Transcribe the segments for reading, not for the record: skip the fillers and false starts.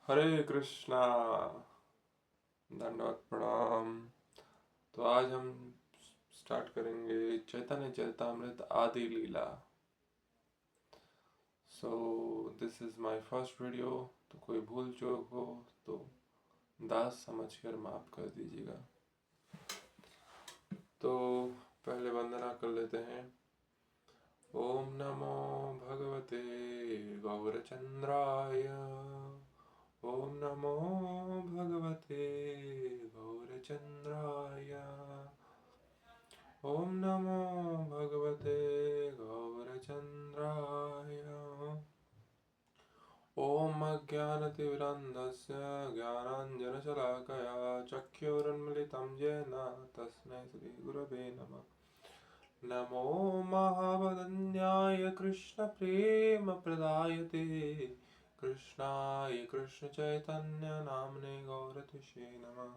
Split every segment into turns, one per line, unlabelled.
हरे कृष्णा। दंडवत प्रणाम। तो आज हम स्टार्ट करेंगे Chaitanya Charitamrita Adi Lila. So this is my first video, तो कोई भूल चूक हो तो दास समझकर माफ कर दीजिएगा। तो पहले वंदना कर लेते हैं। ओम नमो भगवते गौरचंद्राय। ओम नमो भगवते गौरचंद्राय। ओम नमो भगवते गौरचंद्राय। ओम अज्ञानतिमिरान्धस्य ज्ञानाञ्जनशलाकया चक्षुरुन्मीलितं येन तस्मै श्रीगुरवे नमः। नमो महावदन्याय कृष्णप्रेमप्रदायते कृष्णाय कृष्णचैतन्यनाम्ने गौरतिषे नमः।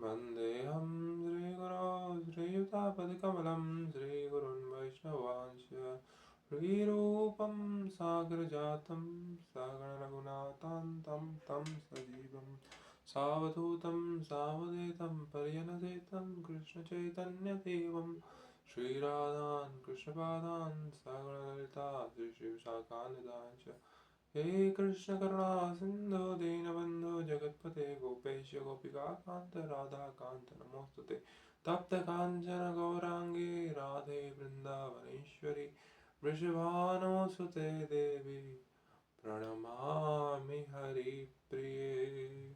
वन्देऽहं श्रीगुरो श्रीयुतापदकमलं श्रीगुरुन् वैष्णवांश्च श्रीरूपं सागरजातं सगणरघुनाथान्तं तं सजीवं सावधूतं सावधेतं पर्यनसेतं कृष्णचैतन्यदेवं श्रीराधान् कृष्णपादान् सगणललिता श्रीशिवशाखान्वितांश्च। हे कृष्ण करुणा सिंधु दीनबंधु जगतपते गोपेश गोपिकान्त राधाकान्त नमोस्तुते। तप्त कांचन गौरांगी राधे वृंदावनेश्वरी वृषभानुसुते देवी प्रणमामि हरिप्रिये।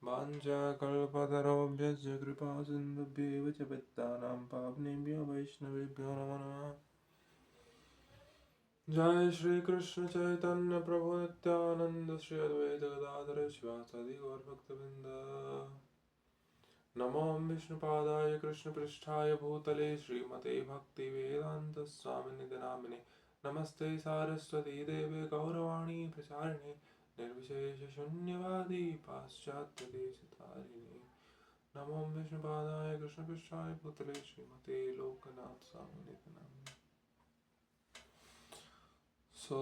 वाञ्छाकल्पतरुभ्यश्च कृपा सिन्धुभ्येव च पतितानां पावनेभ्यो वैष्णवेभ्यो नमो नमः। जय श्री कृष्ण चैतन्य प्रभु नित्यानंद श्री अद्वैत गदाधर शिवासादि गौर भक्तवृंद। नमो विष्णुपादाय कृष्ण पृष्ठाय भूतले श्रीमते भक्ति वेदांत स्वामी निधि नामिने। नमस्ते सारस्वती देवे गौरवाणी प्रचारिणे निर्विशेष शून्यवादी पाश्चात्य देश तारिणे। नमो विष्णुपादाय कृष्ण पृष्ठाय भूतले श्रीमते लोकनाथ स्वामी निधि नामिने। So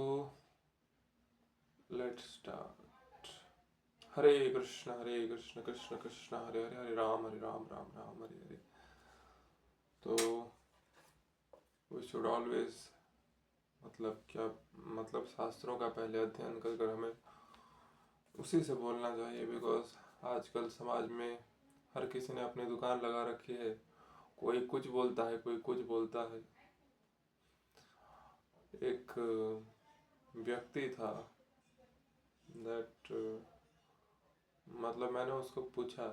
let's start. हरे कृष्ण कृष्ण कृष्ण हरे हरे, हरे राम राम राम हरे हरे। तो we should always मतलब शास्त्रों का पहले अध्ययन कर हमें उसी से बोलना चाहिए। बिकॉज आजकल समाज में हर किसी ने अपनी दुकान लगा रखी है। कोई कुछ बोलता है, कोई कुछ बोलता है। एक व्यक्ति था दैट मैंने उसको पूछा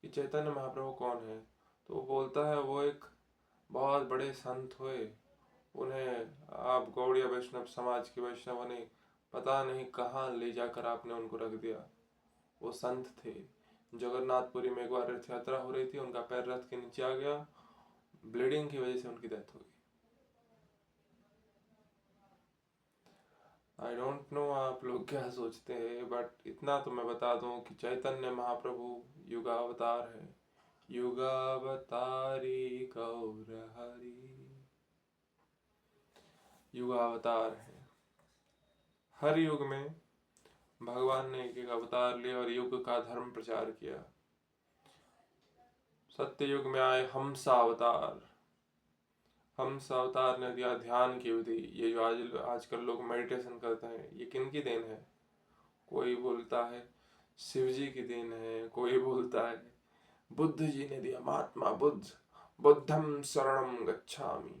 कि चैतन्य महाप्रभु कौन है, तो वो बोलता है वो एक बहुत बड़े संत हुए। उन्हें आप गौड़िया वैष्णव समाज के वैष्णव ने पता नहीं कहाँ ले जाकर आपने उनको रख दिया। वो संत थे। जगन्नाथपुरी में एक बार रथ यात्रा हो रही थी, उनका पैर रथ के नीचे आ गया, ब्लीडिंग की वजह से उनकी डेथ हो गई। आई डोंट नो आप लोग क्या सोचते हैं, बट इतना तो मैं बता दूं कि चैतन्य महाप्रभु युगावतार है। युगावतारी गौर हरि, युगावतार है। हर युग में भगवान ने एक एक अवतार लिया और युग का धर्म प्रचार किया। सत्य युग में आए हंसा अवतार। हंस अवतार ने दिया ध्यान की विधि। ये जो आजकल लोग मेडिटेशन करते हैं, ये किन की देन है? कोई बोलता है शिव जी की देन है, कोई बोलता है बुद्ध जी ने दिया, महात्मा बुद्ध, बुद्धम शरणम गच्छामि।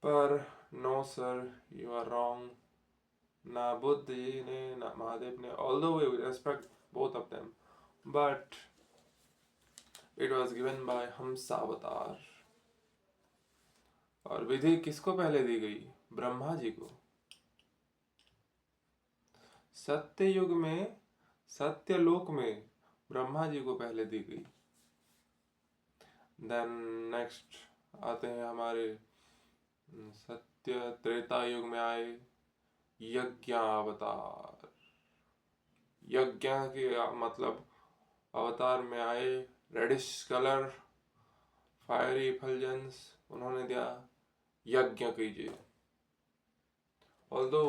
पर no sir, you are wrong. ना बुद्ध जी ने ना महादेव ने, although we respect both of them, but it was given by Hamsa Avatar. और विधि किसको पहले दी गई? ब्रह्मा जी को। सत्य युग में, सत्य लोक में ब्रह्मा जी को पहले दी गई। देन नेक्स्ट आते हैं हमारे सत्य त्रेता युग में आए यज्ञ अवतार। यज्ञ के अवतार में आए रेडिश कलर फायरी फलजेंस, उन्होंने दिया यज्ञ कीजिए। ऑल्दो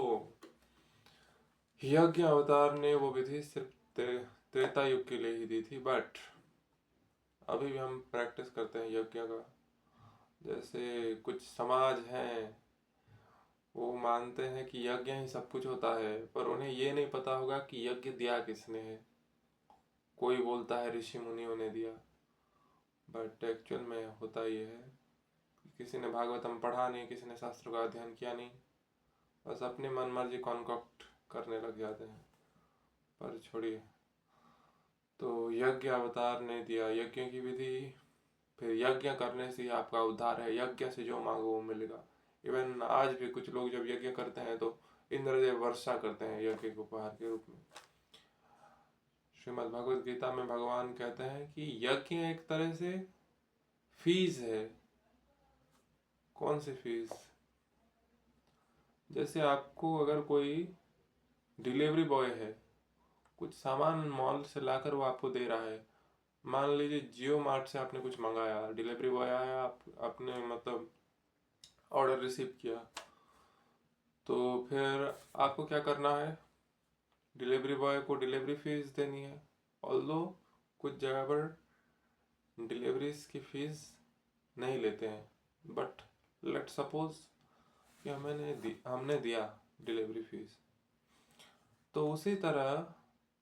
यज्ञ अवतार ने वो विधि सिर्फ त्रेता युग के लिए ही दी थी, बट अभी भी हम प्रैक्टिस करते हैं यज्ञ का। जैसे कुछ समाज हैं, वो मानते हैं कि यज्ञ ही सब कुछ होता है, पर उन्हें ये नहीं पता होगा कि यज्ञ दिया किसने है। कोई बोलता है ऋषि मुनियों ने दिया, बट एक्चुअल में होता ये है, किसी ने भागवतम पढ़ा नहीं, किसी ने शास्त्र का अध्ययन किया नहीं, बस अपनी मन मर्जी कॉन्कॉक्ट करने लग जाते हैं। पर छोड़िए, तो यज्ञ अवतार ने दिया यज्ञ की विधि, फिर यज्ञ करने से ही आपका उद्धार है, यज्ञ से जो मांगो वो मिलेगा। इवन आज भी कुछ लोग जब यज्ञ करते हैं तो इंद्रदेव वर्षा करते हैं यज्ञ के उपहार के रूप में। श्रीमद् भगवद गीता में भगवान कहते हैं कि यज्ञ एक तरह से फीस है। कौन सी फीस? जैसे आपको अगर कोई डिलीवरी बॉय है, कुछ सामान मॉल से लाकर वो आपको दे रहा है। मान लीजिए जियो मार्ट से आपने कुछ मंगाया, डिलीवरी बॉय आया, आपने मतलब ऑर्डर रिसीव किया, तो फिर आपको क्या करना है? डिलीवरी बॉय को डिलीवरी फीस देनी है। ऑल्दो कुछ जगह पर डिलीवरीज की फीस नहीं लेते हैं, बट लेट सपोज कि हमने दिया डिलीवरी फीस, तो उसी तरह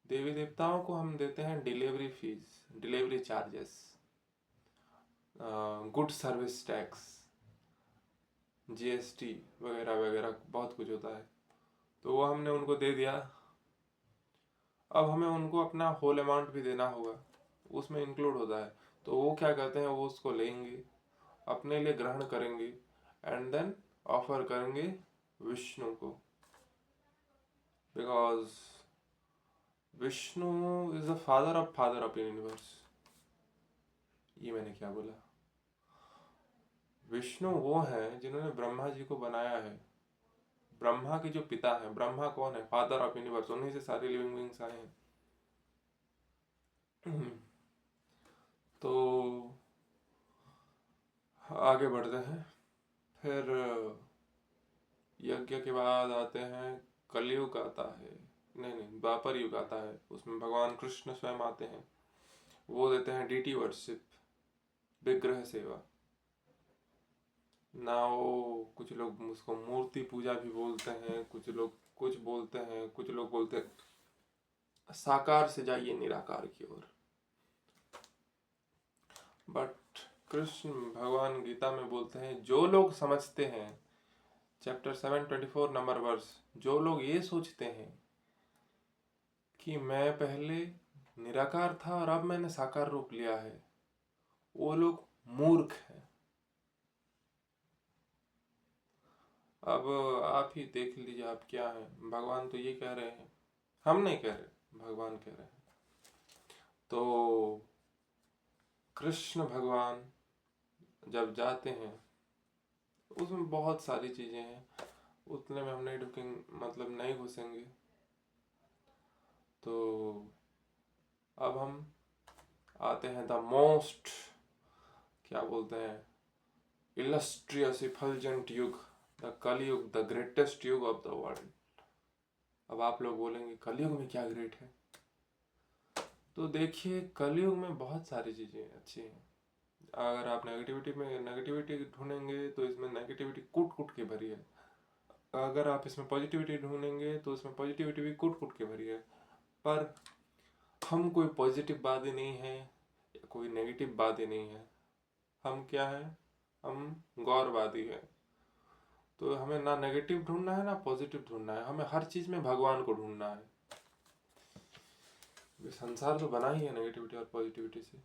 देवी देवताओं को हम देते हैं delivery fees, delivery charges, good service tax, GST वगैरह वगैरह बहुत कुछ होता है। तो वो हमने उनको दे दिया, अब हमें उनको अपना होल अमाउंट भी देना होगा, उसमें इंक्लूड होता है। तो वो क्या कहते हैं, वो उसको लेंगे, अपने लिए ग्रहण करेंगे, एंड देन ऑफर करेंगे विष्णु को, because Vishnu is the father of universe. ये मैंने क्या बोला? विष्णु वो हैं जिन्होंने ब्रह्मा जी को बनाया है। ब्रह्मा के जो पिता हैं, ब्रह्मा कौन है? फादर ऑफ यूनिवर्स, उन्हीं से सारे लिविंग बीइंग्स आए हैं। तो आगे बढ़ते हैं। फिर यज्ञ के बाद आते हैं कलयुग आता है, नहीं द्वापर युग आता है। उसमें भगवान कृष्ण स्वयं आते हैं, वो देते हैं डीटी वर्शिप, विग्रह सेवा। ना वो कुछ लोग उसको मूर्ति पूजा भी बोलते हैं, कुछ लोग कुछ बोलते हैं, कुछ लोग बोलते हैं साकार से जाइए निराकार की ओर। बट कृष्ण भगवान गीता में बोलते हैं, जो लोग समझते हैं, चैप्टर 7:24 नंबर वर्स, जो लोग ये सोचते हैं कि मैं पहले निराकार था और अब मैंने साकार रूप लिया है, वो लोग मूर्ख हैं। अब आप ही देख लीजिए आप क्या हैं। भगवान तो ये कह रहे हैं, हम नहीं कह रहे, भगवान कह रहे हैं। तो कृष्ण भगवान जब जाते हैं, उसमें बहुत सारी चीजें हैं, उतने में हम नहीं ढुकेंगे, मतलब नहीं घुसेंगे। तो अब हम आते हैं द मोस्ट, क्या बोलते हैं, इलस्ट्रियस इफल्जेंट युग, द कलयुग, द ग्रेटेस्ट युग ऑफ द वर्ल्ड। अब आप लोग बोलेंगे कलयुग में क्या ग्रेट है? तो देखिए, कलयुग में बहुत सारी चीजें अच्छी हैं। अगर आप नेगेटिविटी ढूंढेंगे तो इसमें नेगेटिविटी कूट कूट के भरी है। अगर आप इसमें पॉजिटिविटी ढूंढेंगे तो इसमें पॉजिटिविटी भी कूट कूट के भरी है। पर हम कोई पॉजिटिव बात ही नहीं है या कोई नेगेटिव बात ही नहीं है। हम क्या है? हम गौरवादी है। तो हमें ना नेगेटिव ढूंढना है ना पॉजिटिव ढूंढना है, हमें हर चीज में भगवान को ढूंढना है। संसार तो बना ही है नेगेटिविटी और पॉजिटिविटी से।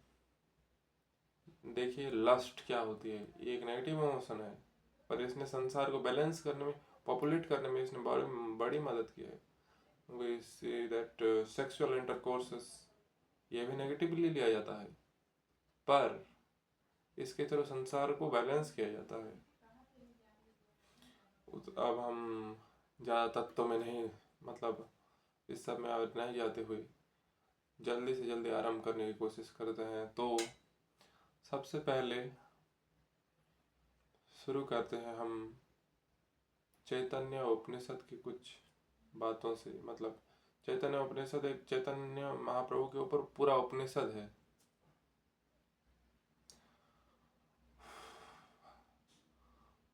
देखिए लस्ट क्या होती है, ये एक नेगेटिव इमोशन है, पर इसने संसार को बैलेंस करने में, पॉपुलेट करने में इसने बड़ी मदद की है। वी सी दैट सेक्सुअल इंटरकोर्सेस, ये भी नेगेटिवली लिया जाता है, पर इसके थ्रू संसार को बैलेंस किया जाता है। अब हम ज़्यादा तत्व में नहीं, मतलब इस सब में नहीं जाते हुए जल्दी से जल्दी आराम करने की कोशिश करते हैं। तो सबसे पहले शुरू करते हैं हम चैतन्य उपनिषद की कुछ बातों से, मतलब चैतन्य उपनिषद एक चैतन्य महाप्रभु के ऊपर पूरा उपनिषद है।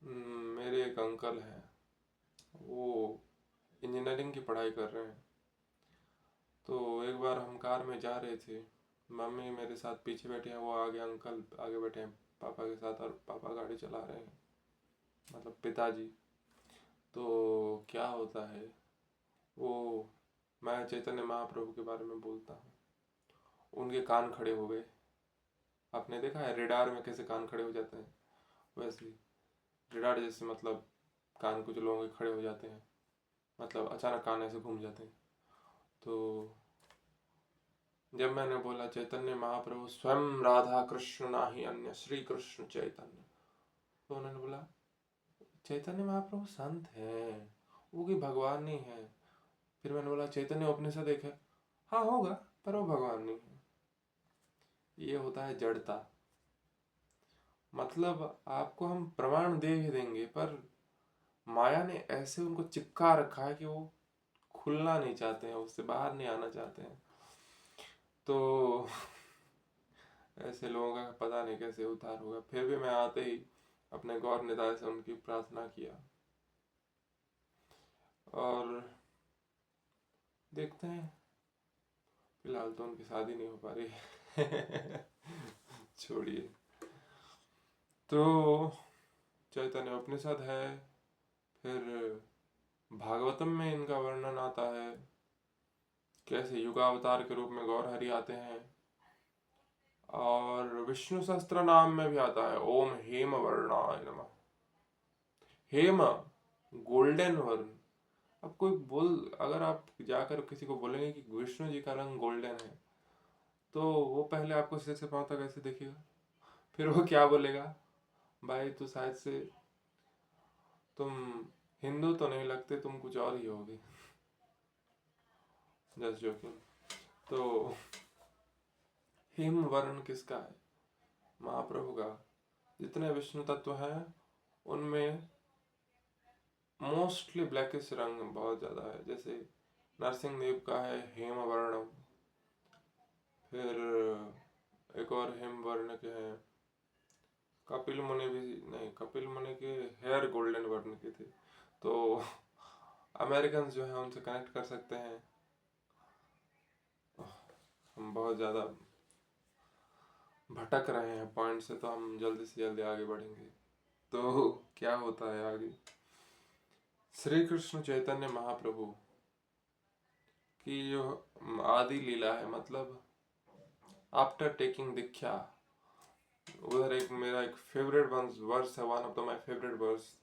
मेरे एक अंकल हैं, वो इंजीनियरिंग की पढ़ाई कर रहे हैं। तो एक बार हम कार में जा रहे थे, मम्मी मेरे साथ पीछे बैठे हैं, वो आगे, अंकल आगे बैठे हैं पापा के साथ, और पापा गाड़ी चला रहे हैं, मतलब पिताजी। तो क्या होता है, वो मैं चैतन्य महाप्रभु के बारे में बोलता हूँ, उनके कान खड़े हो गए। आपने देखा है रेडार में कैसे कान खड़े हो जाते हैं, वैसे रेडार जैसे, मतलब कान कुछ लोगों के खड़े हो जाते हैं, मतलब अचानक कान ऐसे घूम जाते हैं। तो जब मैंने बोला चैतन्य महाप्रभु स्वयं राधा कृष्ण नाही अन्य श्री कृष्ण चैतन्य, तो उन्होंने बोला चैतन्य महाप्रभु संत हैं, वो कोई भगवान नहीं है। फिर मैंने बोला चैतन्य उपनिषद एक है, हाँ होगा, पर वो भगवान नहीं है। ये होता है जड़ता। मतलब आपको हम प्रमाण दे भी देंगे, पर माया ने ऐसे उनको चिपका रखा है कि वो खुलना नहीं चाहते हैं, उससे बाहर नहीं आना चाहते हैं। तो ऐसे लोगों का पता नहीं कैसे उद्धार होगा। फिर भी मैं आते ही अपने गौर निताय से उनकी प्रार्थना किया, और देखते हैं, फिलहाल तो उनकी शादी नहीं हो पा रही। छोड़िए। तो चैतन्य उपनिषद है, फिर भागवतम में इनका वर्णन आता है, कैसे युगावतार के रूप में गौर हरि आते हैं, और विष्णु सहस्त्र नाम में भी आता है ओम हेम वर्णाय नमः। हेम गोल्डन वर्ण। अब कोई बोल, अगर आप जाकर किसी को बोलेंगे कि विष्णु जी का रंग गोल्डन है, तो वो पहले आपको सिर से पांव तक ऐसे देखेगा, फिर वो क्या बोलेगा, भाई तो शायद से तुम हिंदू तो नहीं लगते, तुम कुछ और ही होगे। Just joking. तो हिम वर्ण किसका है? महाप्रभु का। जितने विष्णु तत्व हैं उनमें मोस्टली ब्लैकिश रंग बहुत ज्यादा है। जैसे नरसिंह देव का है हेम वर्णम, फिर एक और हेम वर्ण के हैं, कपिल मुनि भी नहीं, कपिल मुनि के हेयर गोल्डन वर्ण के थे। तो अमेरिकन जो है उनसे कनेक्ट कर सकते हैं। हम बहुत ज़्यादा भटक रहे हैं पॉइंट से, तो हम जल्दी से जल्दी आगे बढ़ेंगे। तो क्या होता है आगे, श्री कृष्ण चैतन्य महाप्रभु की जो आदि लीला है, मतलब आफ्टर टेकिंग दीक्षा, उधर एक मेरा एक फेवरेट वर्स है, one of the my favourite verse,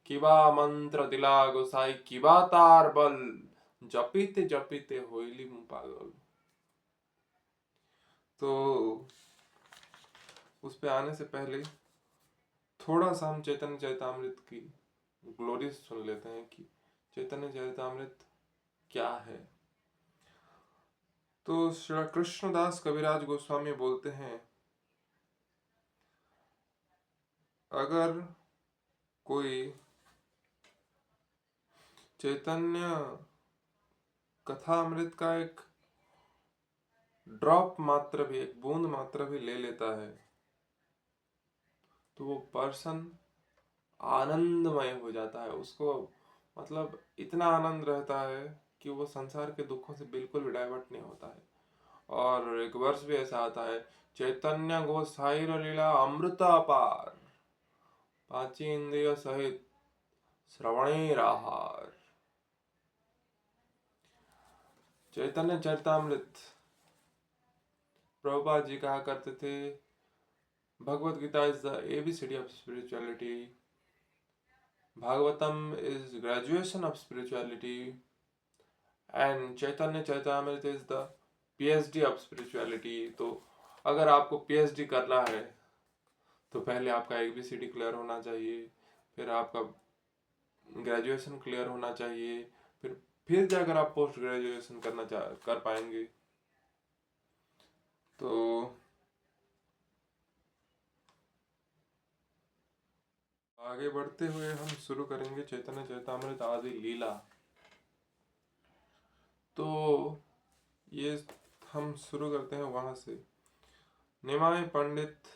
किबा मंत्र दिला गोसाई किबा तार बल, जपीते जपीते होइली मुँह पागल। तो उस पे आने से पहले थोड़ा सा हम चैतन्य चैतामृत की ग्लोरी सुन लेते हैं कि चैतन्य चैतामृत क्या है। तो श्री कृष्णदास कविराज गोस्वामी बोलते हैं, अगर कोई चैतन्य कथामृत का एक ड्रॉप मात्र भी, एक बूंद मात्र भी ले लेता है, तो वो पर्सन आनंदमय हो जाता है। उसको मतलब इतना आनंद रहता है कि वो संसार के दुखों से बिल्कुल भी डाइवर्ट नहीं होता है। और एक वर्ष भी ऐसा आता है, चैतन्य गोसाई लीला अमृत अपार, पांची इंद्रिय सहित श्रवणे आहार। चैतन्य चरितामृत, प्रभुपाद जी कहा करते थे, Bhagavad Gita is the ABCD of spirituality, Bhagavatam is graduation of spirituality, and Chaitanya Charitamrita is the PhD of spirituality. तो अगर आपको पीएचडी करना है तो पहले आपका एबीसीडी क्लियर होना चाहिए, फिर आपका ग्रेजुएशन क्लियर होना चाहिए, फिर जाकर आप पोस्ट ग्रेजुएशन कर पाएंगे। तो आगे बढ़ते हुए हम शुरू करेंगे चैतन्य चैतामृत आदि लीला। तो ये हम शुरू करते हैं वहां से। निमाय पंडित,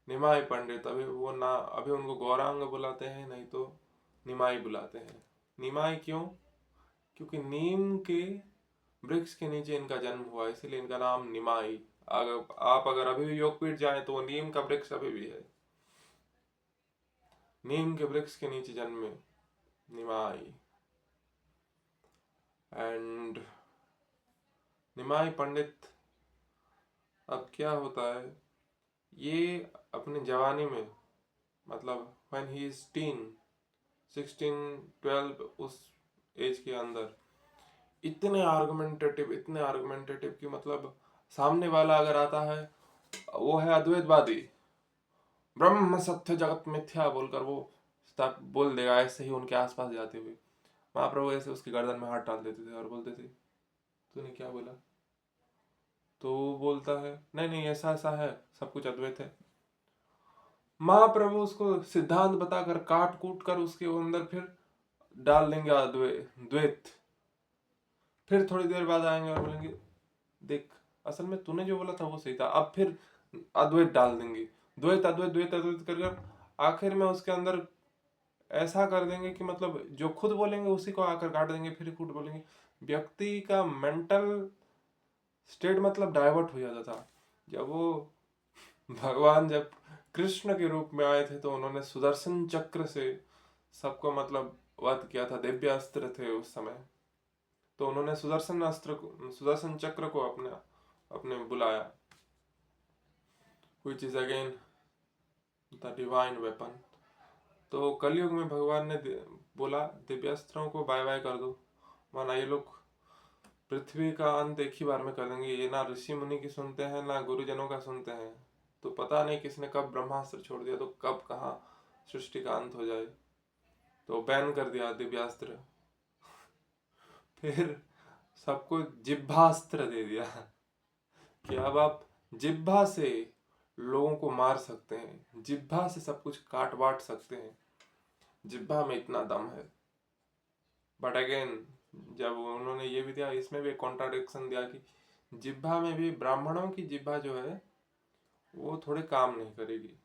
निमाय पंडित, अभी उनको गौरांग बुलाते हैं, नहीं तो निमाई बुलाते हैं। निमाई क्यों? क्योंकि नीम के वृक्ष के नीचे इनका जन्म हुआ, इसीलिए इनका नाम निमाई। अगर अभी भी योगपीठ जाएं तो वो नीम का वृक्ष अभी भी है, नीम के वृक्ष के नीचे जन्मे निमाई। एंड निमाई पंडित, अब क्या होता है, ये अपने जवानी में, मतलब व्हेन ही इज टीन, 16-12, उस एज के अंदर इतने आर्गुमेंटेटिव कि मतलब सामने वाला अगर आता है, वो है अद्वैतवादी, ब्रह्म सत्य जगत मिथ्या बोलकर वो बोल देगा ऐसे ही उनके आसपास जाते हुए। महाप्रभु ऐसे उसकी गर्दन में हाथ डाल देते थे और बोलते थे, तूने क्या बोला? तो वो बोलता है, नहीं नहीं ऐसा ऐसा है, सब कुछ अद्वैत है। महाप्रभु उसको सिद्धांत बताकर काट कूट कर उसके अंदर फिर डाल देंगे द्वैत। फिर थोड़ी देर बाद आएंगे और बोलेंगे, देख असल में तूने जो बोला था वो सही था, अब फिर अद्वैत डाल देंगे, द्वैत अद्वैत द्वैत अद्वैत कर आखिर में उसके अंदर ऐसा कर देंगे कि मतलब जो खुद बोलेंगे उसी को आकर काट देंगे, फिर खुद बोलेंगे। व्यक्ति का मेंटल स्टेट मतलब डाइवर्ट हो जाता था। जब कृष्ण के रूप में आए थे तो उन्होंने सुदर्शन चक्र से सबको मतलब वध किया था, दिव्य अस्त्र थे उस समय, तो उन्होंने सुदर्शन चक्र को अपने अपने बुलाया, which is again the divine weapon। तो कलयुग में भगवान ने बोला दिव्यास्त्रों को बाय बाय कर दो, वरना ये लोग पृथ्वी का अंत एक ही बार में कर देंगे। ये ना ऋषि मुनि की सुनते हैं ना गुरुजनों का सुनते हैं, तो पता नहीं किसने कब ब्रह्मास्त्र छोड़ दिया तो कब कहाँ सृष्टि का अंत हो जाए, तो बैन कर दिया दिव्यास्त्र। फिर सबको जिह्वास्त्र दे दिया कि अब आप जिह्वा से लोगों को मार सकते हैं, जिह्वा से सब कुछ काट बांट सकते हैं, जिह्वा में इतना दम है। बट अगेन जब उन्होंने ये भी दिया, इसमें भी कॉन्ट्राडिक्शन दिया कि जिह्वा में भी, ब्राह्मणों की जिह्वा जो है वो थोड़े काम नहीं करेगी,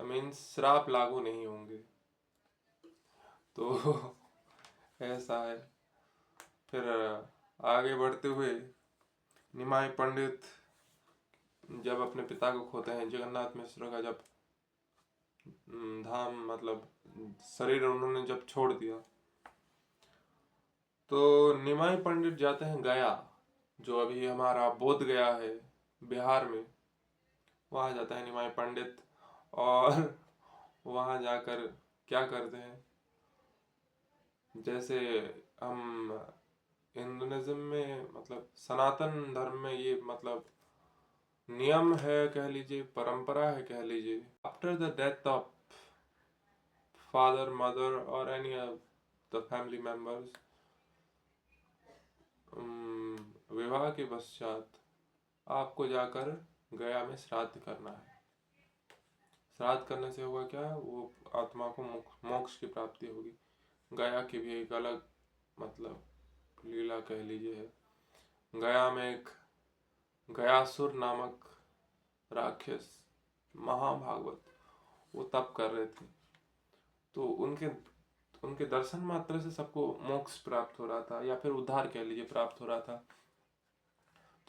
मीन्स श्राप लागू नहीं होंगे, तो ऐसा है। फिर आगे बढ़ते हुए निमाई पंडित जब अपने पिता को खोते हैं, जगन्नाथ मिश्र का जब धाम मतलब शरीर उन्होंने जब छोड़ दिया, तो निमाई पंडित जाते हैं गया, जो अभी हमारा बोध गया है बिहार में, वहां जाता है निमाई पंडित। और वहां जाकर क्या करते हैं, जैसे हम हिंदुइज्म में मतलब सनातन धर्म में ये मतलब नियम है कह लीजिए, परंपरा है कह लीजिए, after the death of father mother और any of the family members, विवाह के पश्चात आपको जाकर गया में श्राद्ध करना है। श्राद्ध करने से होगा क्या, वो आत्मा को मोक्ष की प्राप्ति होगी। गया की भी एक अलग मतलब लीला कह लीजिए है। गया में एक गयासुर नामक राक्षस महाभागवत वो तप कर रहे थे, तो उनके उनके दर्शन मात्र से सबको मोक्ष प्राप्त हो रहा था, या फिर उद्धार कह लीजिए प्राप्त हो रहा था।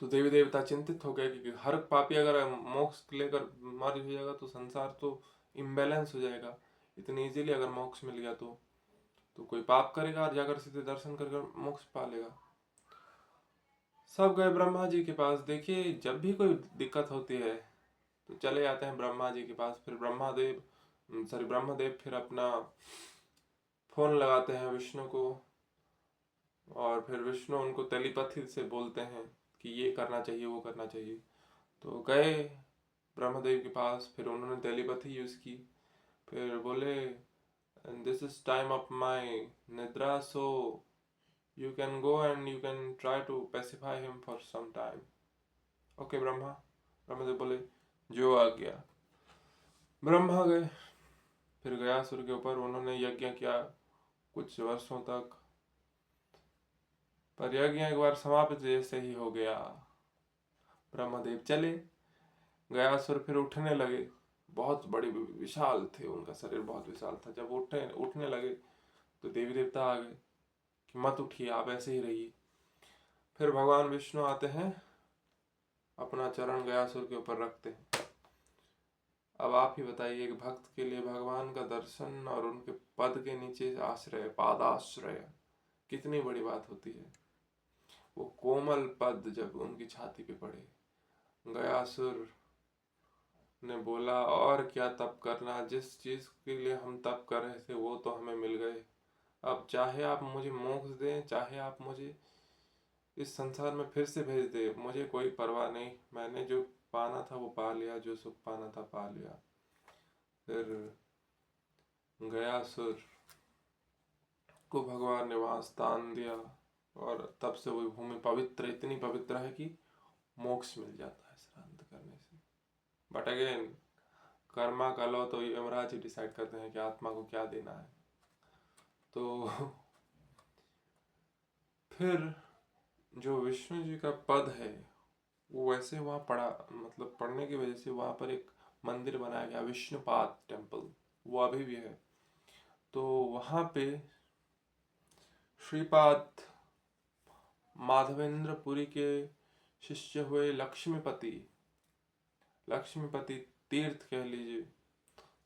तो देवी देवता चिंतित हो गए कि हर पापी अगर मोक्ष लेकर मर भी जाएगा तो संसार तो इम्बैलेंस हो जाएगा, इतनी इजीली अगर मोक्ष मिल गया तो कोई पाप करेगा और जाकर सीधे दर्शन कर मोक्ष पा लेगा। सब गए ब्रह्मा जी के पास। देखिए जब भी कोई दिक्कत होती है तो चले जाते हैं ब्रह्मा जी के पास। फिर ब्रह्मदेव फिर अपना फोन लगाते हैं विष्णु को, और फिर विष्णु उनको टेलीपैथी से बोलते हैं कि ये करना चाहिए वो करना चाहिए। तो गए ब्रह्मदेव के पास, फिर उन्होंने टेलीपैथी यूज की, फिर बोले this is time of my निद्रा, so you can go and you can try to pacify him for some time. Okay Brahmadev बोले जो आ गया। ब्रह्मा गए, फिर गयासुर के ऊपर उन्होंने यज्ञ किया कुछ वर्षों तक। पर यज्ञ एक बार समाप्त जैसे ही हो गया, ब्रह्मदेव चले, गयासुर फिर उठने लगे। बहुत बड़ी विशाल थे, उनका शरीर बहुत विशाल था। जब उठने लगे तो देवी देवता आ गए कि मत उठिए, आप ऐसे ही रहिए। फिर भगवान विष्णु आते हैं, अपना चरण गयासुर के ऊपर रखते हैं। अब आप ही बताइए, एक भक्त के लिए भगवान का दर्शन और उनके पद के नीचे आश्रय, पादाश्रय, कितनी बड़ी बात होती है। वो कोमल पद जब उनकी छाती पे पड़े, गयासुर ने बोला और क्या तप करना, जिस चीज के लिए हम तप कर रहे थे वो तो हमें मिल गए। अब चाहे आप मुझे मोक्ष दें, चाहे आप मुझे इस संसार में फिर से भेज दे, मुझे कोई परवाह नहीं। मैंने जो पाना था वो पा लिया, जो सुख पाना था पा लिया। फिर गयासुर को भगवान ने वहां स्थान दिया और तब से वो भूमि पवित्र, इतनी पवित्र है कि मोक्ष मिल जाता है श्राद्ध करने से। बट अगेन, कर्मा का लो तो यमराज ही डिसाइड करते हैं कि आत्मा को क्या देना है। तो फिर जो विष्णु जी का पद है वो वैसे वहाँ पड़ा, मतलब पढ़ने की वजह से वहाँ पर एक मंदिर बनाया गया, विष्णुपाद टेम्पल, वो अभी भी है। तो वहाँ पे श्रीपाद माधवेंद्रपुरी के शिष्य हुए लक्ष्मीपति, लक्ष्मीपति तीर्थ कह लीजिए।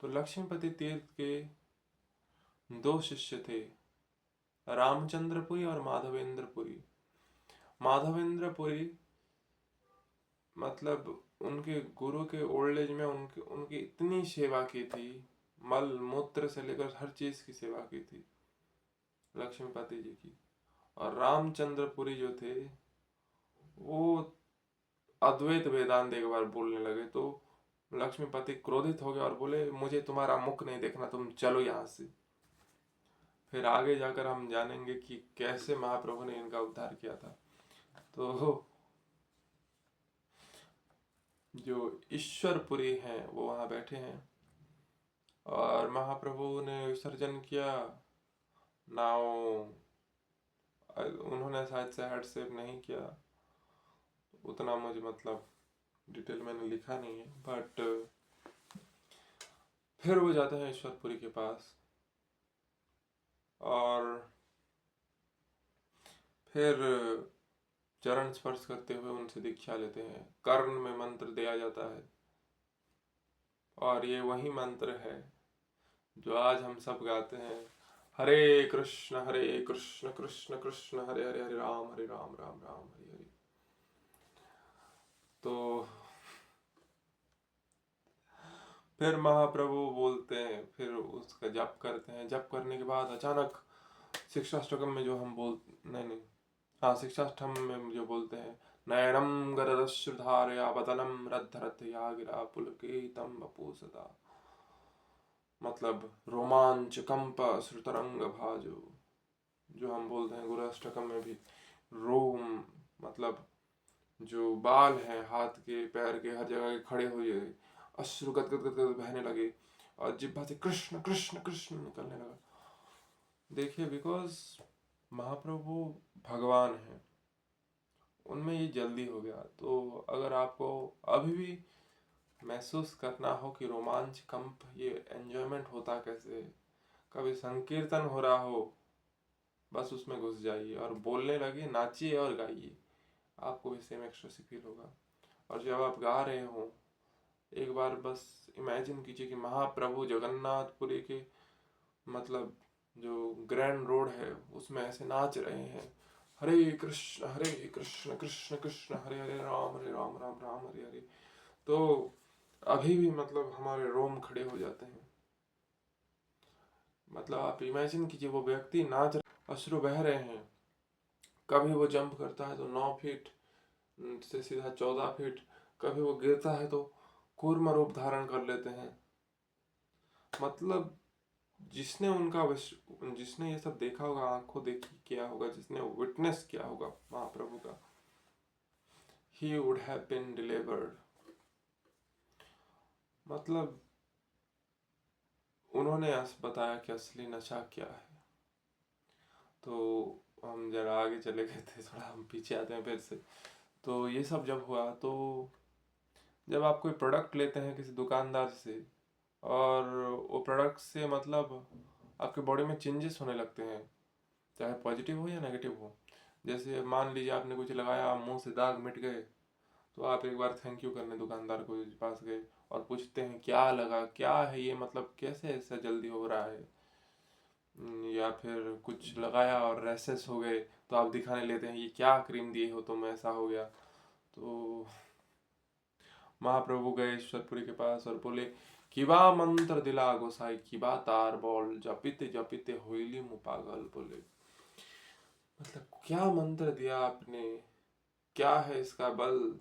तो लक्ष्मीपति तीर्थ के दो शिष्य थे, रामचंद्रपुरी और माधवेंद्रपुरी। माधवेंद्रपुरी मतलब उनके गुरु के ओल्ड एज में उनकी इतनी सेवा की थी, मल मूत्र से लेकर हर चीज की सेवा की थी लक्ष्मीपति जी की। और रामचंद्रपुरी जो थे वो अद्वैत वेदांत एक बार बोलने लगे तो लक्ष्मीपति क्रोधित हो गए और बोले, मुझे तुम्हारा मुख नहीं देखना, तुम चलो यहाँ से। फिर आगे जाकर हम जानेंगे कि कैसे महाप्रभु ने इनका उद्धार किया था। तो जो ईश्वरपुरी हैं वो वहाँ बैठे हैं और महाप्रभु ने विसर्जन किया। नाउ उन्होंने शायद से हेड सेव नहीं किया, उतना मुझे मतलब डिटेल मैंने लिखा नहीं है। बट फिर वो जाते हैं ईश्वरपुरी के पास और फिर चरण स्पर्श करते हुए उनसे दीक्षा लेते हैं। कर्ण में मंत्र दिया जाता है और ये वही मंत्र है जो आज हम सब गाते हैं, हरे कृष्ण कृष्ण कृष्ण हरे हरे, हरे राम राम राम हरे हरे। तो फिर महाप्रभु बोलते हैं, फिर उसका जप करते हैं। जप करने के बाद अचानक शिक्षाष्टकम में जो हम नहीं, हाँ, शिक्षाष्टकम में जो बोलते हैं, नयनम गरदश्रुधारया वदनम रद्धरथया गिरा पुलकितम वपु सदा, मतलब रोमांच कंप श्रुतरंग भाजो, जो हम बोलते हैं गुरु अष्टकम में भी। रोम मतलब जो बाल है हाथ के पैर के हर जगह के खड़े हुए अश्रु गद गद गद बहने लगे और जिह्वा से कृष्ण कृष्ण कृष्ण निकलने लगा। देखिए, बिकॉज महाप्रभु भगवान है, उनमें ये जल्दी हो गया। तो अगर आपको अभी भी महसूस करना हो कि रोमांच कंप, ये एंजॉयमेंट होता कैसे, कभी संकीर्तन हो रहा हो, बस उसमें घुस जाइए और बोलने लगे, नाचिए और गाइए, आपको भी सेम एक्सट्रेसी फील होगा। और जब आप गा रहे हो, एक बार बस इमेजिन कीजिए कि महाप्रभु जगन्नाथपुरी के मतलब जो ग्रैंड रोड है उसमें ऐसे नाच रहे हैं, हरे कृष्ण कृष्ण कृष्ण हरे हरे राम राम हरे हरे। तो अभी भी मतलब हमारे रोम खड़े हो जाते हैं। मतलब आप इमेजिन कीजिए, वो व्यक्ति नाच, अश्रु बह रहे हैं, कभी वो जंप करता है तो 9 फीट से सीधा 14 फीट, कभी वो गिरता है तो कूर्म रूप धारण कर लेते हैं। मतलब जिसने ये सब देखा होगा, आंखों देखी किया होगा, जिसने विटनेस किया होगा महाप्रभु का, he would have been delivered। मतलब उन्होंने बताया कि असली नशा क्या है। तो हम जरा आगे चले गए थे, थोड़ा हम पीछे आते हैं फिर से। तो ये सब जब हुआ, तो जब आप कोई प्रोडक्ट लेते हैं किसी दुकानदार से, और वो प्रोडक्ट से मतलब आपके बॉडी में चेंजेस होने लगते हैं, चाहे पॉजिटिव हो या नेगेटिव हो। जैसे मान लीजिए आपने कुछ लगाया, मुंह से दाग मिट गए, तो आप एक बार थैंक यू करने दुकानदार को पास गए और पूछते हैं क्या लगा, क्या है ये, मतलब कैसे ऐसा जल्दी हो रहा है। या फिर कुछ लगाया और रैसेस हो गए, तो आप दिखाने लेते हैं ये क्या क्रीम दिए हो तुम, ऐसा हो गया। तो महाप्रभु गए ईश्वरपुरी के पास और बोले, किबा मंत्र दिला गोसाई, किबा तार बोल, जपिते जपिते होइली मु पागल। बोले मतलब क्या मंत्र दिया आपने, क्या है इसका बल,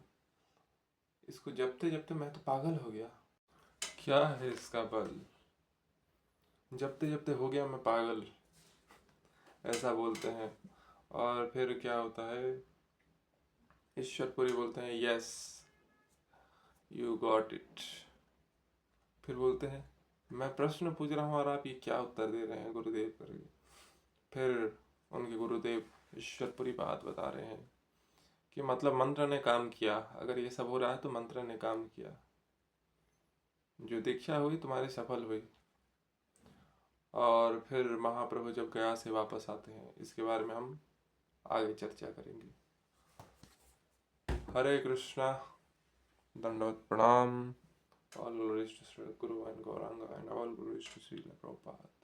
इसको जपते जपते मैं तो पागल हो गया। क्या है इसका बल, जपते जपते हो गया मैं पागल, ऐसा बोलते हैं। और फिर क्या होता है, ईश्वरपुरी बोलते हैं यस यू गॉट इट। फिर बोलते हैं मैं प्रश्न पूछ रहा हूँ और आप ये क्या उत्तर दे रहे हैं गुरुदेव करके। फिर उनके गुरुदेव ईश्वरपुरी बात बता रहे हैं कि मतलब मंत्र ने काम किया, अगर ये सब हो रहा है तो मंत्र ने काम किया, जो दीक्षा हुई तुम्हारी सफल हुई। और फिर महाप्रभु जब गया से वापस आते हैं, इसके बारे में हम आगे चर्चा करेंगे। हरे कृष्णा, दंडवत प्रणाम। All glories to Sri Guru and Gauranga and all glories to Srila Prabhupada.